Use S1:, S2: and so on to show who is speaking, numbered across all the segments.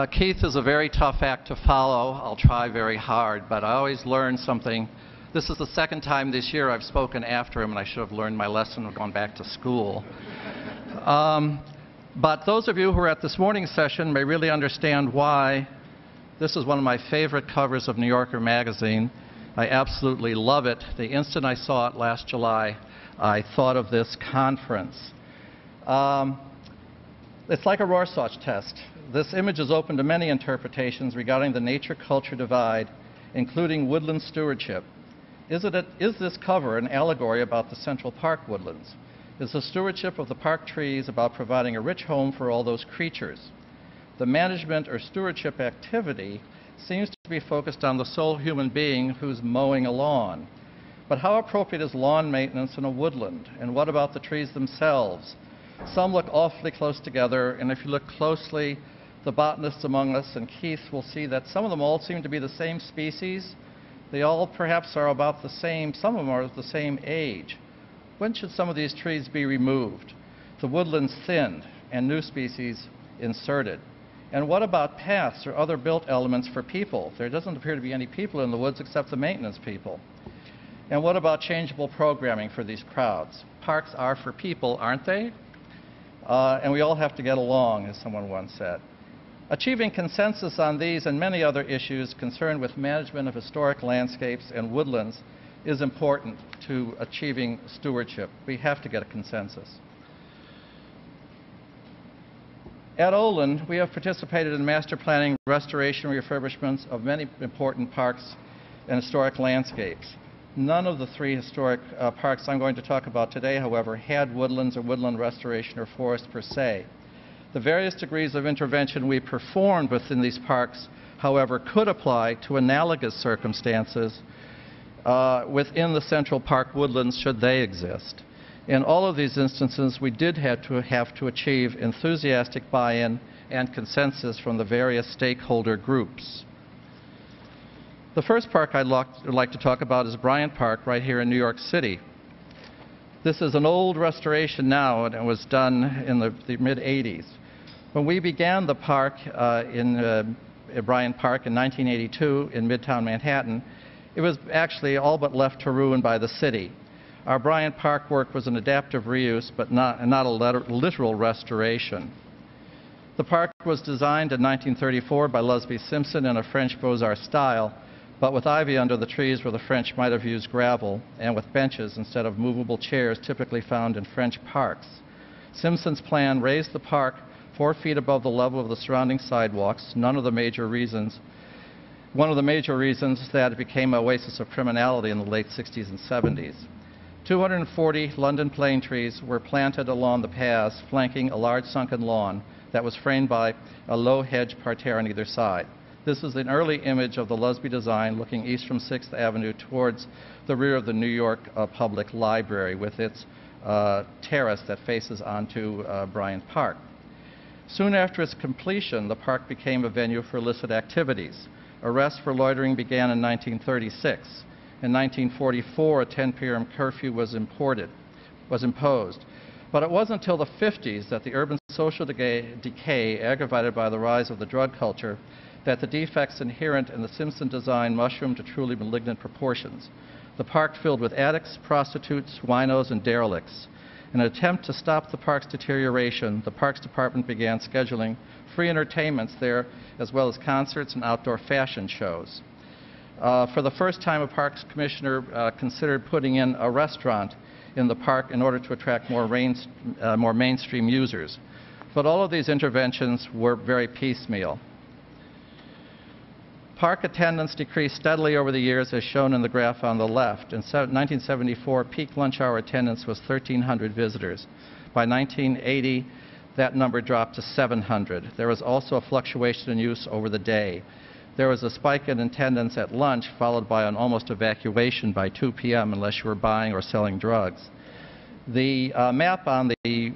S1: Keith is a very tough act to follow. I'll try very hard, but I always learn something. This is the second time this year I've spoken after him, and I should have learned my lesson and gone back to school. But those of you who are at this morning's session may really understand why this is one of my favorite covers of New Yorker magazine. I absolutely love it. The instant I saw it last July, I thought of this conference. It's like a Rorschach test. This image is open to many interpretations regarding the nature-culture divide, including woodland stewardship. Is this cover an allegory about the Central Park woodlands? Is the stewardship of the park trees about providing a rich home for all those creatures? The management or stewardship activity seems to be focused on the sole human being who's mowing a lawn. But how appropriate is lawn maintenance in a woodland? And what about the trees themselves? Some look awfully close together, and if you look closely, the botanists among us and Keith will see that some of them all seem to be the same species. They all perhaps are about the same, some of them are the same age. When should some of these trees be removed? The woodlands thinned and new species inserted. And what about paths or other built elements for people? There doesn't appear to be any people in the woods except the maintenance people. And what about changeable programming for these crowds? Parks are for people, aren't they? And we all have to get along, as someone once said. Achieving consensus on these and many other issues concerned with management of historic landscapes and woodlands is important to achieving stewardship. We have to get a consensus. At OLIN, we have participated in master planning, restoration, refurbishments of many important parks and historic landscapes. None of the three historic parks I'm going to talk about today, however, had woodlands or woodland restoration or forest per se. The various degrees of intervention we performed within these parks, however, could apply to analogous circumstances within the Central Park woodlands should they exist. In all of these instances, we did have to achieve enthusiastic buy-in and consensus from the various stakeholder groups. The first park I'd like to talk about is Bryan Park, right here in New York City. This is an old restoration now, and it was done in the mid-'80s. When we began the park in Bryan Park in 1982 in Midtown Manhattan, it was actually all but left to ruin by the city. Our Bryan Park work was an adaptive reuse, but not a literal restoration. The park was designed in 1934 by Lusby Simpson in a French Beaux-Arts style, but with ivy under the trees where the French might have used gravel, and with benches instead of movable chairs typically found in French parks. Simpson's plan raised the park 4 feet above the level of the surrounding sidewalks, one of the major reasons that it became an oasis of criminality in the late 60s and 70s. 240 London plane trees were planted along the paths flanking a large sunken lawn that was framed by a low hedge parterre on either side. This is an early image of the Lusby design looking east from 6th Avenue towards the rear of the New York Public Library with its terrace that faces onto Bryan Park. Soon after its completion, the park became a venue for illicit activities. Arrests for loitering began in 1936. In 1944, a 10 p.m. curfew was imposed. But it wasn't until the 50s that the urban social decay aggravated by the rise of the drug culture that the defects inherent in the Simpson design mushroomed to truly malignant proportions. The park filled with addicts, prostitutes, winos, and derelicts. In an attempt to stop the park's deterioration, the Parks Department began scheduling free entertainments there, as well as concerts and outdoor fashion shows. For the first time, a parks commissioner considered putting in a restaurant in the park in order to attract more mainstream users. But all of these interventions were very piecemeal. Park attendance decreased steadily over the years, as shown in the graph on the left. In 1974, peak lunch hour attendance was 1,300 visitors. By 1980, that number dropped to 700. There was also a fluctuation in use over the day. There was a spike in attendance at lunch, followed by an almost evacuation by 2 p.m. unless you were buying or selling drugs. The map on the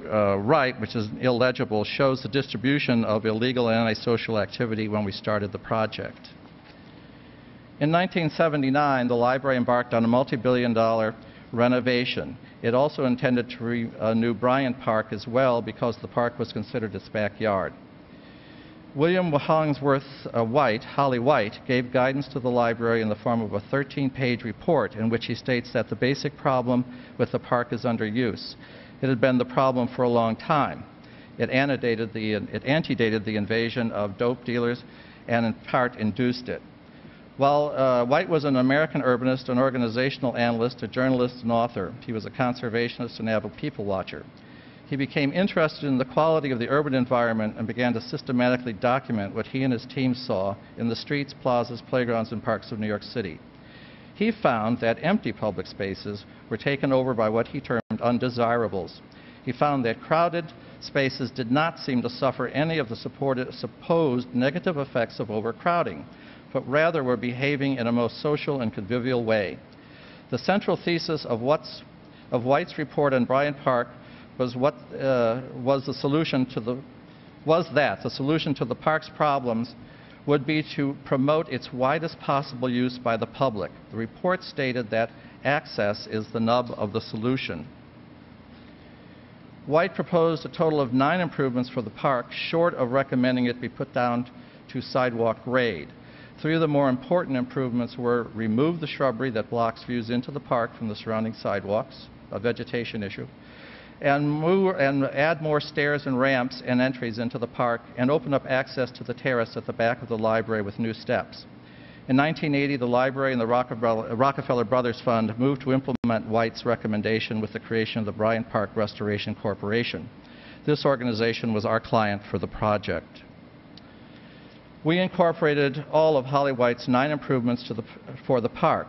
S1: right, which is illegible, shows the distribution of illegal and antisocial activity when we started the project. In 1979, the library embarked on a multi-billion-dollar renovation. It also intended to renew Bryan Park as well because the park was considered its backyard. William Hollingsworth Holly White, gave guidance to the library in the form of a 13-page report in which he states that the basic problem with the park is underuse. It had been the problem for a long time. It antedated the invasion of dope dealers and in part induced it. While White was an American urbanist, an organizational analyst, a journalist, and author, he was a conservationist and avid people watcher. He became interested in the quality of the urban environment and began to systematically document what he and his team saw in the streets, plazas, playgrounds, and parks of New York City. He found that empty public spaces were taken over by what he termed undesirables. He found that crowded spaces did not seem to suffer any of the supposed negative effects of overcrowding, but rather were behaving in a most social and convivial way. The central thesis of White's report on Bryan Park was that the solution to the park's problems would be to promote its widest possible use by the public. The report stated that access is the nub of the solution. White proposed a total of 9 improvements for the park, short of recommending it be put down to sidewalk grade. 3 of the more important improvements were remove the shrubbery that blocks views into the park from the surrounding sidewalks, a vegetation issue, and add more stairs and ramps and entries into the park, and open up access to the terrace at the back of the library with new steps. In 1980, the library and the Rockefeller Brothers Fund moved to implement White's recommendation with the creation of the Bryan Park Restoration Corporation. This organization was our client for the project. We incorporated all of Holly White's 9 improvements for the park.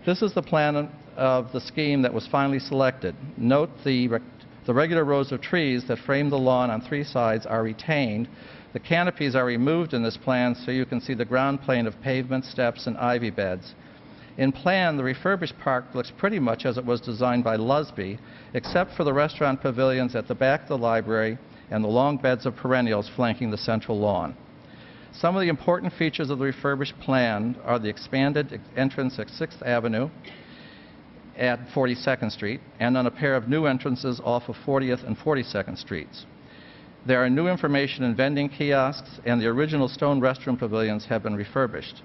S1: This is the plan of the scheme that was finally selected. Note the regular rows of trees that frame the lawn on 3 sides are retained. The canopies are removed in this plan so you can see the ground plane of pavement, steps, and ivy beds. In plan, the refurbished park looks pretty much as it was designed by Lusby, except for the restaurant pavilions at the back of the library and the long beds of perennials flanking the central lawn. Some of the important features of the refurbished plan are the expanded entrance at 6th Avenue at 42nd Street and on a pair of new entrances off of 40th and 42nd Streets. There are new information and vending kiosks, and the original stone restroom pavilions have been refurbished.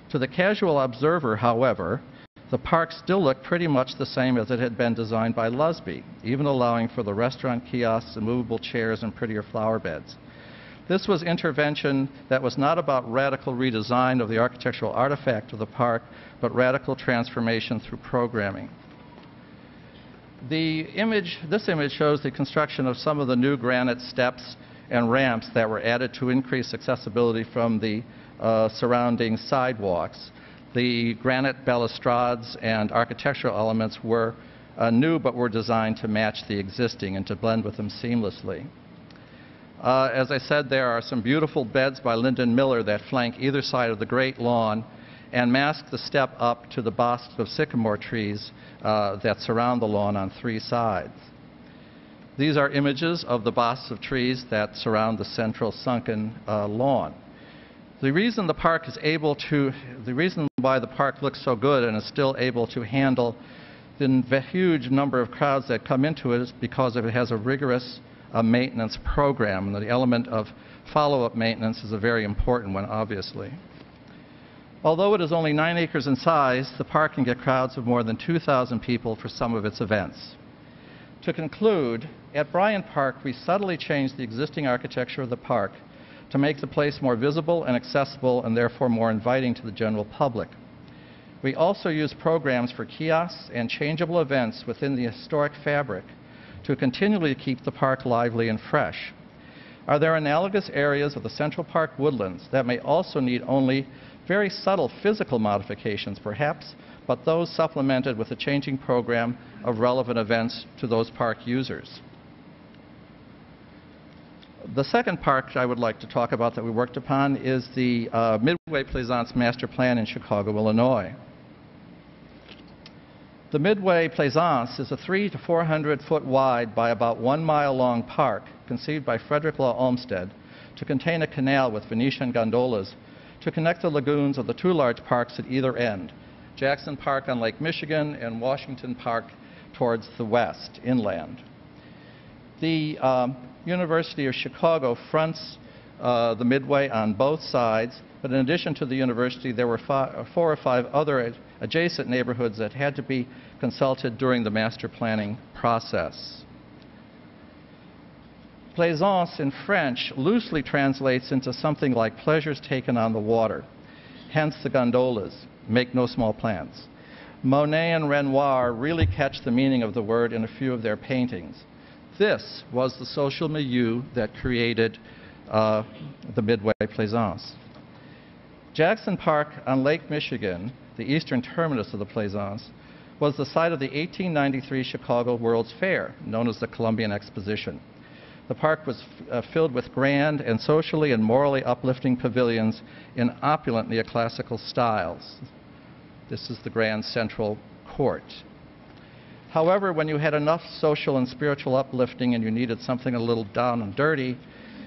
S1: To the casual observer, however, the park still looked pretty much the same as it had been designed by Lusby, even allowing for the restaurant kiosks and movable chairs and prettier flower beds. This was intervention that was not about radical redesign of the architectural artifact of the park, but radical transformation through programming. This image shows the construction of some of the new granite steps and ramps that were added to increase accessibility from the surrounding sidewalks. The granite balustrades and architectural elements were new but were designed to match the existing and to blend with them seamlessly. As I said, there are some beautiful beds by Lyndon Miller that flank either side of the great lawn and mask the step up to the bosks of sycamore trees that surround the lawn on 3 sides. These are images of the bosks of trees that surround the central sunken lawn. The reason why the park looks so good and is still able to handle the huge number of crowds that come into it is because it has a rigorous maintenance program, and the element of follow-up maintenance is a very important one, obviously. Although it is only 9 acres in size, the park can get crowds of more than 2,000 people for some of its events. To conclude, at Bryan Park, we subtly changed the existing architecture of the park to make the place more visible and accessible and therefore more inviting to the general public. We also used programs for kiosks and changeable events within the historic fabric to continually keep the park lively and fresh. Are there analogous areas of the Central Park woodlands that may also need only very subtle physical modifications, perhaps, but those supplemented with a changing program of relevant events to those park users? The second park I would like to talk about that we worked upon is the Midway Plaisance Master Plan in Chicago, Illinois. The Midway Plaisance is a 300 to 400 foot wide by about 1 mile long park conceived by Frederick Law Olmsted to contain a canal with Venetian gondolas to connect the lagoons of the 2 large parks at either end, Jackson Park on Lake Michigan and Washington Park towards the west, inland. The University of Chicago fronts the Midway on both sides, but in addition to the university, there were 4 or 5 other adjacent neighborhoods that had to be consulted during the master planning process. Plaisance in French loosely translates into something like pleasures taken on the water, hence the gondolas, make no small plans. Monet and Renoir really catch the meaning of the word in a few of their paintings. This was the social milieu that created the Midway Plaisance. Jackson Park on Lake Michigan, the eastern terminus of the Plaisance, was the site of the 1893 Chicago World's Fair, known as the Columbian Exposition. The park was filled with grand and socially and morally uplifting pavilions in opulent neoclassical styles. This is the Grand Central Court. However, when you had enough social and spiritual uplifting and you needed something a little down and dirty,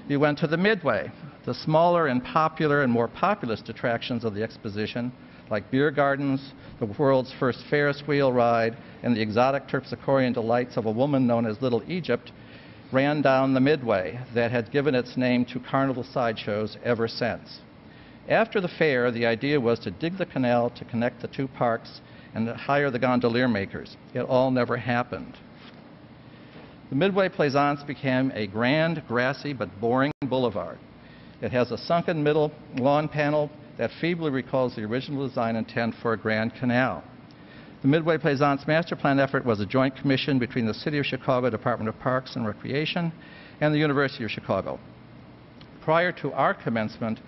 S1: you went to the Midway. The smaller and popular and more populous attractions of the exposition, like beer gardens, the world's first Ferris wheel ride, and the exotic terpsichorean delights of a woman known as Little Egypt, ran down the Midway that had given its name to carnival sideshows ever since. After the fair, the idea was to dig the canal to connect the two parks and to hire the gondolier makers. It all never happened. The Midway Plaisance became a grand, grassy, but boring boulevard. It has a sunken middle lawn panel that feebly recalls the original design intent for a grand canal. The Midway Plaisance master plan effort was a joint commission between the City of Chicago Department of Parks and Recreation and the University of Chicago. Prior to our commencement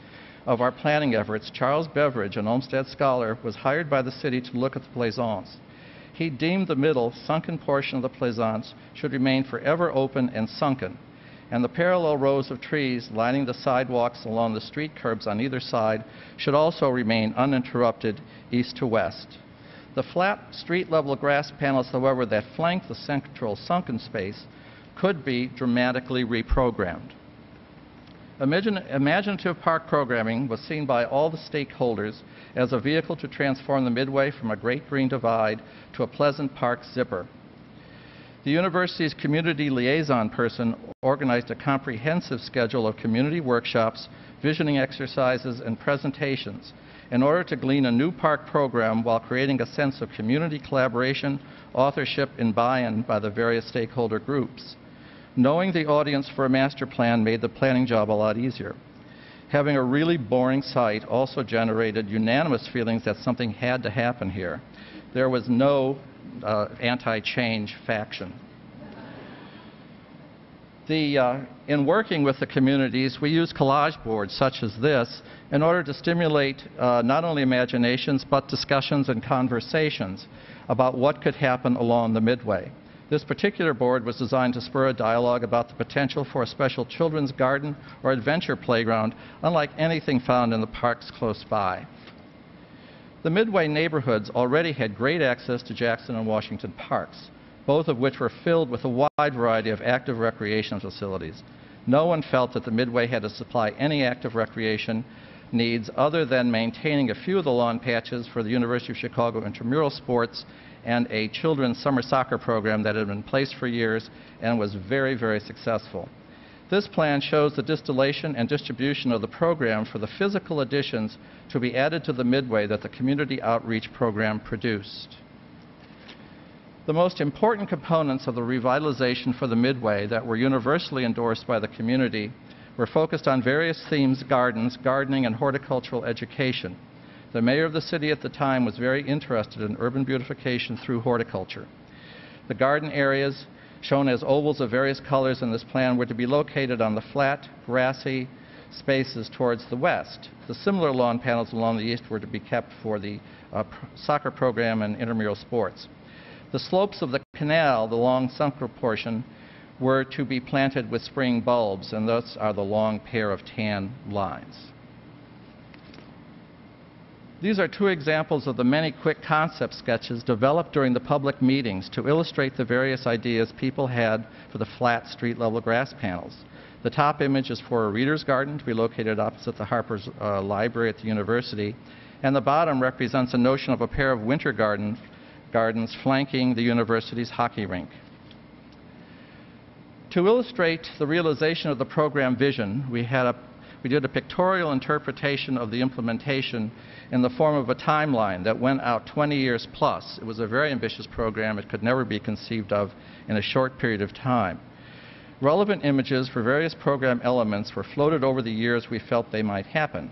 S1: of our planning efforts, Charles Beveridge, an Olmsted scholar, was hired by the city to look at the Plaisance. He deemed the middle, sunken portion of the Plaisance should remain forever open and sunken, and the parallel rows of trees lining the sidewalks along the street curbs on either side should also remain uninterrupted east to west. The flat street-level grass panels, however, that flank the central sunken space could be dramatically reprogrammed. Imaginative park programming was seen by all the stakeholders as a vehicle to transform the Midway from a great green divide to a pleasant park zipper. The university's community liaison person organized a comprehensive schedule of community workshops, visioning exercises, and presentations in order to glean a new park program while creating a sense of community collaboration, authorship, and buy-in by the various stakeholder groups. Knowing the audience for a master plan made the planning job a lot easier. Having a really boring site also generated unanimous feelings that something had to happen here. There was no anti-change faction. In working with the communities, we use collage boards such as this in order to stimulate not only imaginations but discussions and conversations about what could happen along the Midway. This particular board was designed to spur a dialogue about the potential for a special children's garden or adventure playground, unlike anything found in the parks close by. The Midway neighborhoods already had great access to Jackson and Washington parks, both of which were filled with a wide variety of active recreation facilities. No one felt that the Midway had to supply any active recreation needs other than maintaining a few of the lawn patches for the University of Chicago intramural sports and a children's summer soccer program that had been in place for years and was very, very successful. This plan shows the distillation and distribution of the program for the physical additions to be added to the Midway that the community outreach program produced. The most important components of the revitalization for the Midway that were universally endorsed by the community were focused on various themes: gardens, gardening, and horticultural education. The mayor of the city at the time was very interested in urban beautification through horticulture. The garden areas, shown as ovals of various colors in this plan, were to be located on the flat, grassy spaces towards the west. The similar lawn panels along the east were to be kept for the soccer program and intramural sports. The slopes of the canal, the long sunken portion, were to be planted with spring bulbs, and those are the long pair of tan lines. These are two examples of the many quick concept sketches developed during the public meetings to illustrate the various ideas people had for the flat street-level grass panels. The top image is for a reader's garden to be located opposite the Harper's Library at the university, and the bottom represents a notion of a pair of winter gardens flanking the university's hockey rink. To illustrate the realization of the program vision, we we did a pictorial interpretation of the implementation in the form of a timeline that went out 20 years plus. It was a very ambitious program. It could never be conceived of in a short period of time. Relevant images for various program elements were floated over the years we felt they might happen.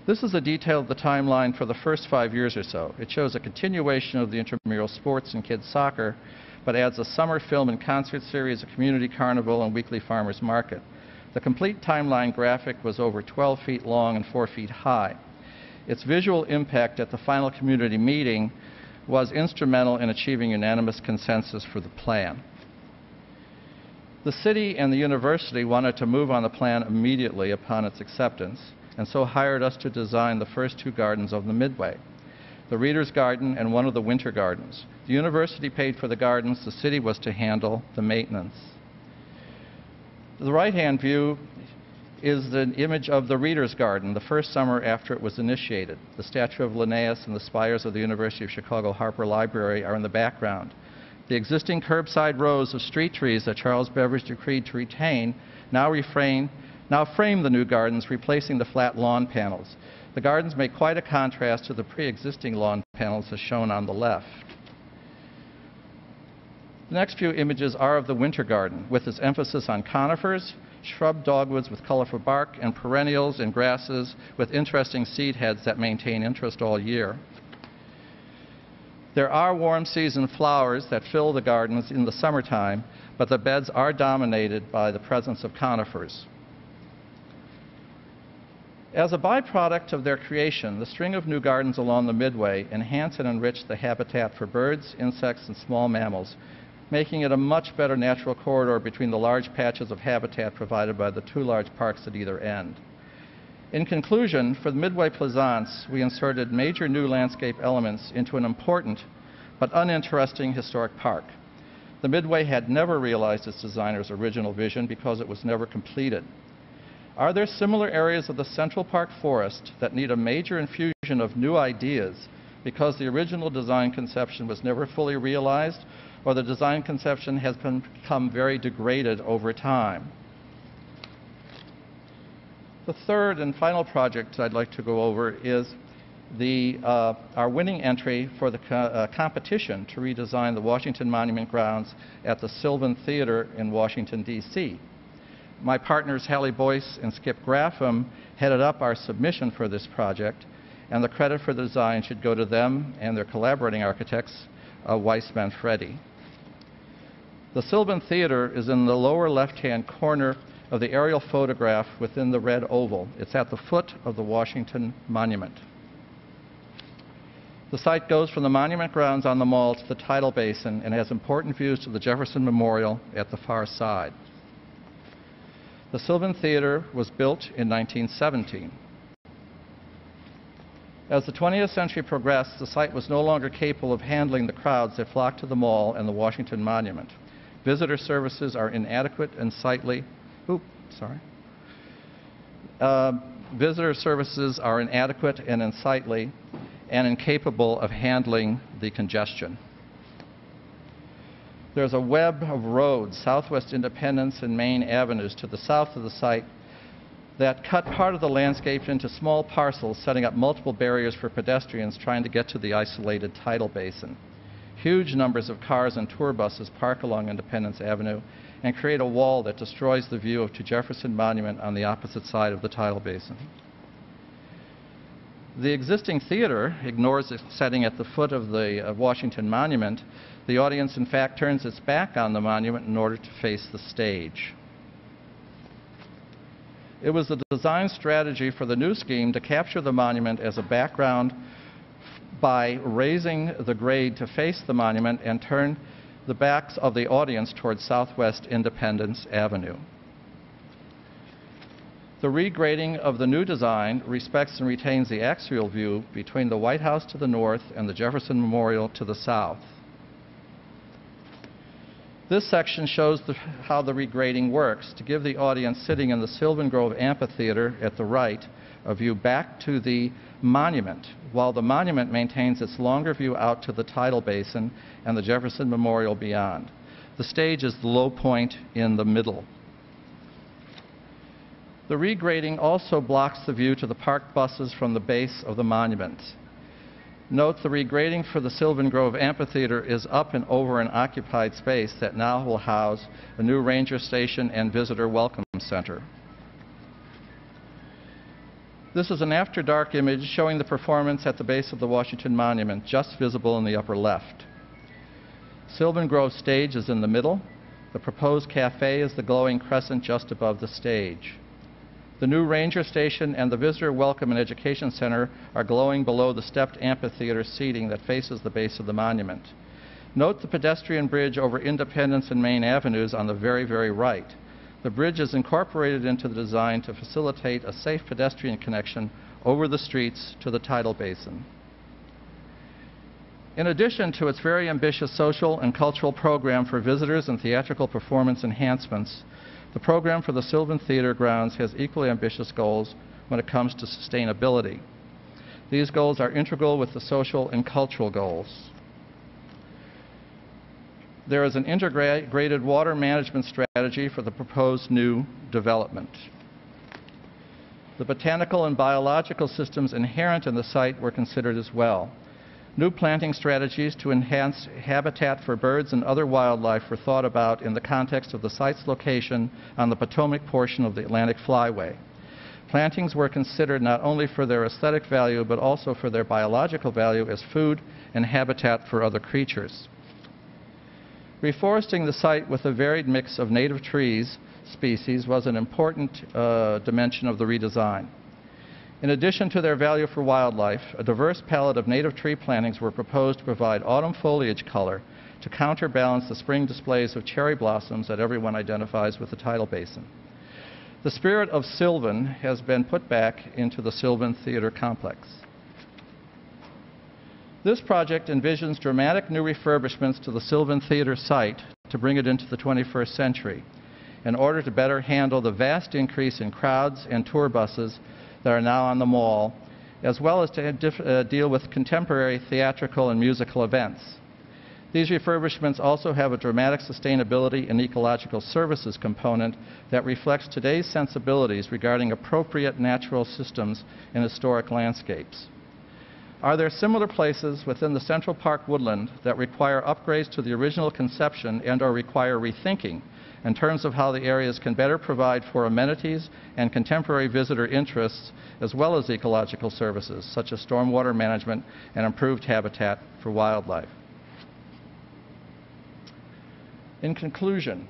S1: This is a detail of the timeline for the first 5 years or so. It shows a continuation of the intramural sports and kids soccer, but adds a summer film and concert series, a community carnival, and weekly farmers market. The complete timeline graphic was over 12 feet long and 4 feet high. Its visual impact at the final community meeting was instrumental in achieving unanimous consensus for the plan. The city and the university wanted to move on the plan immediately upon its acceptance, and so hired us to design the first 2 gardens of the Midway, the Reader's Garden and one of the winter gardens. The university paid for the gardens. The city was to handle the maintenance. The right-hand view is the image of the Reader's Garden, the first summer after it was initiated. The statue of Linnaeus and the spires of the University of Chicago Harper Library are in the background. The existing curbside rows of street trees that Charles Beveridge decreed to retain now frame the new gardens, replacing the flat lawn panels. The gardens make quite a contrast to the pre-existing lawn panels as shown on the left. The next few images are of the winter garden, with its emphasis on conifers, shrub dogwoods with colorful bark, and perennials and grasses with interesting seed heads that maintain interest all year. There are warm season flowers that fill the gardens in the summertime, but the beds are dominated by the presence of conifers. As a byproduct of their creation, the string of new gardens along the Midway enhance and enrich the habitat for birds, insects, and small mammals, making it a much better natural corridor between the large patches of habitat provided by the 2 large parks at either end. In conclusion, for the Midway Plaisance, we inserted major new landscape elements into an important but uninteresting historic park. The Midway had never realized its designer's original vision because it was never completed. Are there similar areas of the Central Park forest that need a major infusion of new ideas because the original design conception was never fully realized, or the design conception has become very degraded over time? The third and final project I'd like to go over is our winning entry for the competition to redesign the Washington Monument grounds at the Sylvan Theater in Washington, D.C. My partners Hallie Boyce and Skip Graffam headed up our submission for this project, and the credit for the design should go to them and their collaborating architects, Weiss Manfredi. The Sylvan Theater is in the lower left-hand corner of the aerial photograph within the red oval. It's at the foot of the Washington Monument. The site goes from the monument grounds on the mall to the tidal basin and has important views to the Jefferson Memorial at the far side. The Sylvan Theater was built in 1917. As the 20th century progressed, the site was no longer capable of handling the crowds that flocked to the mall and the Washington Monument. Visitor services are inadequate and Visitor services are inadequate and unsightly and incapable of handling the congestion. There's a web of roads, Southwest Independence and Main Avenues, to the south of the site that cut part of the landscape into small parcels, setting up multiple barriers for pedestrians trying to get to the isolated tidal basin. Huge numbers of cars and tour buses park along Independence Avenue and create a wall that destroys the view to Jefferson Monument on the opposite side of the tidal basin. The existing theater ignores the setting at the foot of the Washington Monument. The audience, in fact, turns its back on the monument in order to face the stage. It was the design strategy for the new scheme to capture the monument as a background by raising the grade to face the monument and turn the backs of the audience towards Southwest Independence Avenue. The regrading of the new design respects and retains the axial view between the White House to the north and the Jefferson Memorial to the south. This section shows how the regrading works to give the audience sitting in the Sylvan Grove Amphitheater at the right a view back to the monument, while the monument maintains its longer view out to the tidal basin and the Jefferson Memorial beyond. The stage is the low point in the middle. The regrading also blocks the view to the parked buses from the base of the monument. Note the regrading for the Sylvan Grove Amphitheater is up and over an occupied space that now will house a new ranger station and visitor welcome center. This is an after-dark image showing the performance at the base of the Washington Monument, just visible in the upper left. Sylvan Grove stage is in the middle. The proposed cafe is the glowing crescent just above the stage. The new ranger station and the visitor welcome and education center are glowing below the stepped amphitheater seating that faces the base of the monument. Note the pedestrian bridge over Independence and Main Avenues on the very, very right. The bridge is incorporated into the design to facilitate a safe pedestrian connection over the streets to the tidal basin. In addition to its very ambitious social and cultural program for visitors and theatrical performance enhancements, the program for the Sylvan Theater grounds has equally ambitious goals when it comes to sustainability. These goals are integral with the social and cultural goals. There is an integrated water management strategy for the proposed new development. The botanical and biological systems inherent in the site were considered as well. New planting strategies to enhance habitat for birds and other wildlife were thought about in the context of the site's location on the Potomac portion of the Atlantic Flyway. Plantings were considered not only for their aesthetic value, but also for their biological value as food and habitat for other creatures. Reforesting the site with a varied mix of native trees species was an important dimension of the redesign. In addition to their value for wildlife, a diverse palette of native tree plantings were proposed to provide autumn foliage color to counterbalance the spring displays of cherry blossoms that everyone identifies with the tidal basin. The spirit of Sylvan has been put back into the Sylvan Theater complex. This project envisions dramatic new refurbishments to the Sylvan Theater site to bring it into the 21st century in order to better handle the vast increase in crowds and tour buses that are now on the mall, as well as to deal with contemporary theatrical and musical events. These refurbishments also have a dramatic sustainability and ecological services component that reflects today's sensibilities regarding appropriate natural systems in historic landscapes. Are there similar places within the Central Park Woodland that require upgrades to the original conception and/or require rethinking in terms of how the areas can better provide for amenities and contemporary visitor interests, as well as ecological services, such as stormwater management and improved habitat for wildlife? In conclusion,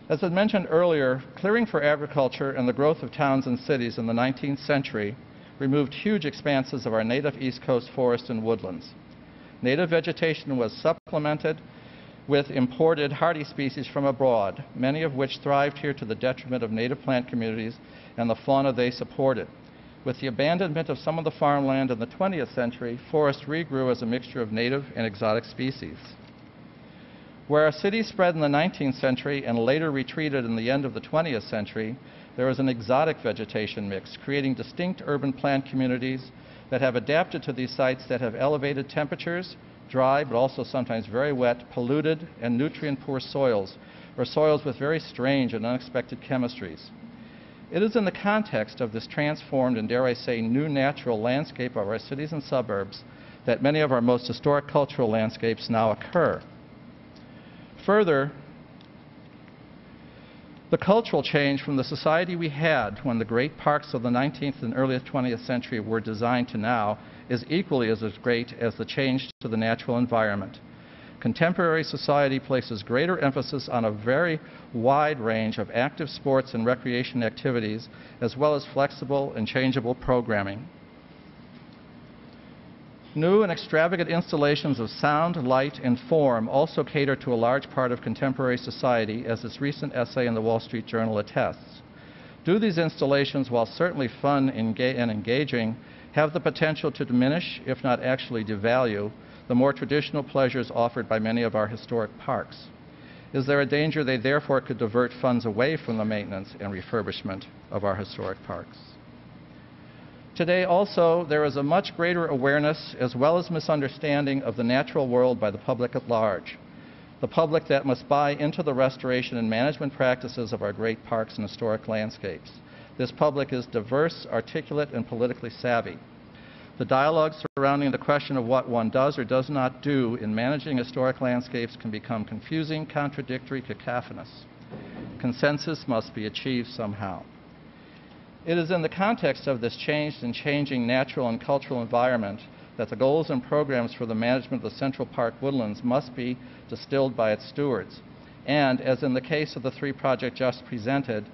S1: as I mentioned earlier, clearing for agriculture and the growth of towns and cities in the 19th century removed huge expanses of our native East Coast forest and woodlands. Native vegetation was supplemented with imported hardy species from abroad, many of which thrived here to the detriment of native plant communities and the fauna they supported. With the abandonment of some of the farmland in the 20th century, forest regrew as a mixture of native and exotic species. Where our cities spread in the 19th century and later retreated in the end of the 20th century, there is an exotic vegetation mix, creating distinct urban plant communities that have adapted to these sites that have elevated temperatures, dry but also sometimes very wet, polluted, and nutrient-poor soils, or soils with very strange and unexpected chemistries. It is in the context of this transformed and, dare I say, new natural landscape of our cities and suburbs that many of our most historic cultural landscapes now occur. Further, the cultural change from the society we had when the great parks of the 19th and early 20th century were designed to now is equally as great as the change to the natural environment. Contemporary society places greater emphasis on a very wide range of active sports and recreation activities, as well as flexible and changeable programming. New and extravagant installations of sound, light, and form also cater to a large part of contemporary society, as this recent essay in the Wall Street Journal attests. Do these installations, while certainly fun and engaging, have the potential to diminish, if not actually devalue, the more traditional pleasures offered by many of our historic parks? Is there a danger they therefore could divert funds away from the maintenance and refurbishment of our historic parks? Today also, there is a much greater awareness as well as misunderstanding of the natural world by the public at large, the public that must buy into the restoration and management practices of our great parks and historic landscapes. This public is diverse, articulate, and politically savvy. The dialogue surrounding the question of what one does or does not do in managing historic landscapes can become confusing, contradictory, cacophonous. Consensus must be achieved somehow. It is in the context of this changed and changing natural and cultural environment that the goals and programs for the management of the Central Park woodlands must be distilled by its stewards. And, as in the case of the 3 projects just presented,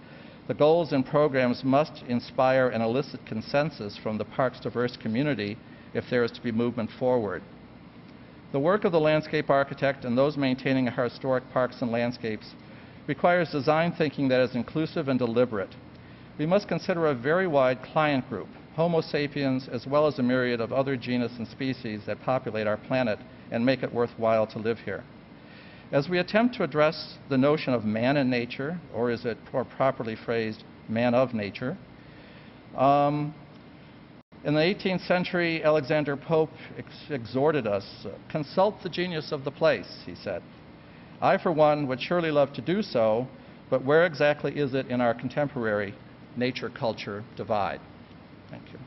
S1: the goals and programs must inspire and elicit consensus from the park's diverse community if there is to be movement forward. The work of the landscape architect and those maintaining our historic parks and landscapes requires design thinking that is inclusive and deliberate. We must consider a very wide client group, Homo sapiens, as well as a myriad of other genus and species that populate our planet and make it worthwhile to live here. As we attempt to address the notion of man in nature, or is it more properly phrased, man of nature, in the 18th century, Alexander Pope exhorted us, consult the genius of the place, he said. I, for one, would surely love to do so, but where exactly is it in our contemporary nature-culture divide? Thank you.